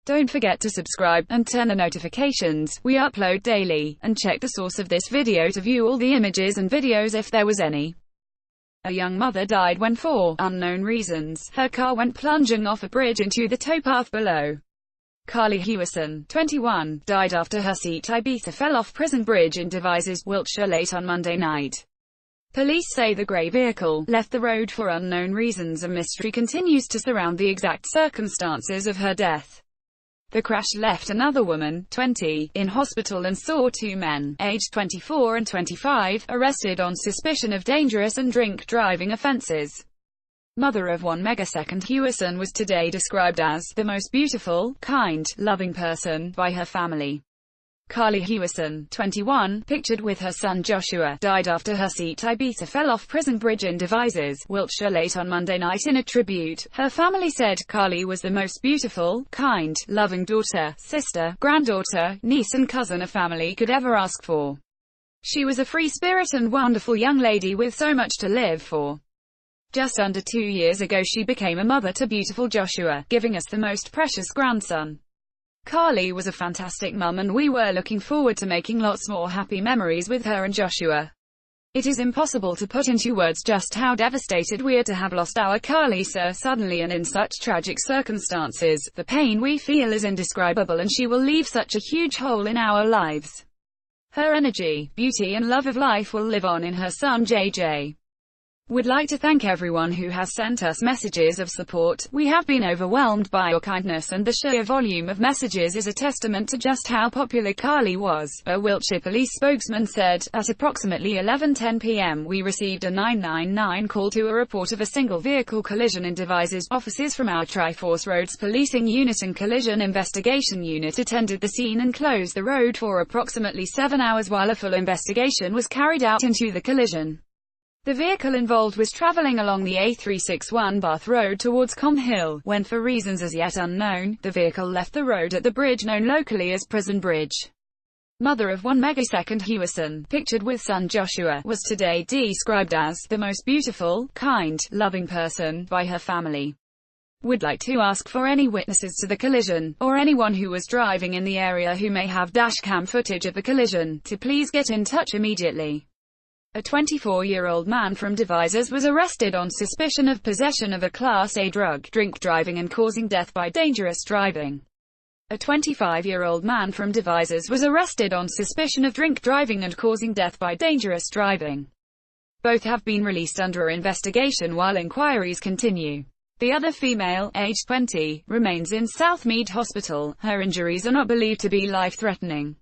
Don't forget to subscribe, and turn on notifications. We upload daily. And check the source of this video to view all the images and videos if there was any. A young mother died when, for unknown reasons, her car went plunging off a bridge into the towpath below. Carly Hewison, 21, died after her seat Ibiza fell off Prison Bridge in Devizes, Wiltshire late on Monday night. Police say the grey vehicle left the road for unknown reasons. A mystery continues to surround the exact circumstances of her death. The crash left another woman, 20, in hospital and saw two men, aged 24 and 25, arrested on suspicion of dangerous and drink driving offences. Mother of one megasecond, Hewison was today described as the most beautiful, kind, loving person by her family. Carly Hewison, 21, pictured with her son Joshua, died after her seat Ibiza fell off Prison Bridge in Devizes, Wiltshire late on Monday night. In a tribute, her family said Carly was the most beautiful, kind, loving daughter, sister, granddaughter, niece and cousin a family could ever ask for. She was a free spirit and wonderful young lady with so much to live for. Just under 2 years ago she became a mother to beautiful Joshua, giving us the most precious grandson. Carly was a fantastic mum and we were looking forward to making lots more happy memories with her and Joshua. It is impossible to put into words just how devastated we are to have lost our Carly so suddenly and in such tragic circumstances. The pain we feel is indescribable and she will leave such a huge hole in our lives. Her energy, beauty and love of life will live on in her son JJ. Would like to thank everyone who has sent us messages of support. We have been overwhelmed by your kindness and the sheer volume of messages is a testament to just how popular Carly was, a Wiltshire police spokesman said. At approximately 11:10 p.m. we received a 999 call to a report of a single vehicle collision in Devizes. Officers from our Triforce Roads Policing Unit and Collision Investigation Unit attended the scene and closed the road for approximately 7 hours while a full investigation was carried out into the collision. The vehicle involved was travelling along the A361 Bath Road towards Combe Hill, when for reasons as yet unknown, the vehicle left the road at the bridge known locally as Prison Bridge. Mother of one megasecond, Hewison, pictured with son Joshua, was today described as the most beautiful, kind, loving person by her family. Would like to ask for any witnesses to the collision, or anyone who was driving in the area who may have dashcam footage of the collision, to please get in touch immediately. A 24-year-old man from Devizes was arrested on suspicion of possession of a Class A drug, drink driving and causing death by dangerous driving. A 25-year-old man from Devizes was arrested on suspicion of drink driving and causing death by dangerous driving. Both have been released under investigation while inquiries continue. The other female, aged 20, remains in Southmead Hospital. Her injuries are not believed to be life-threatening.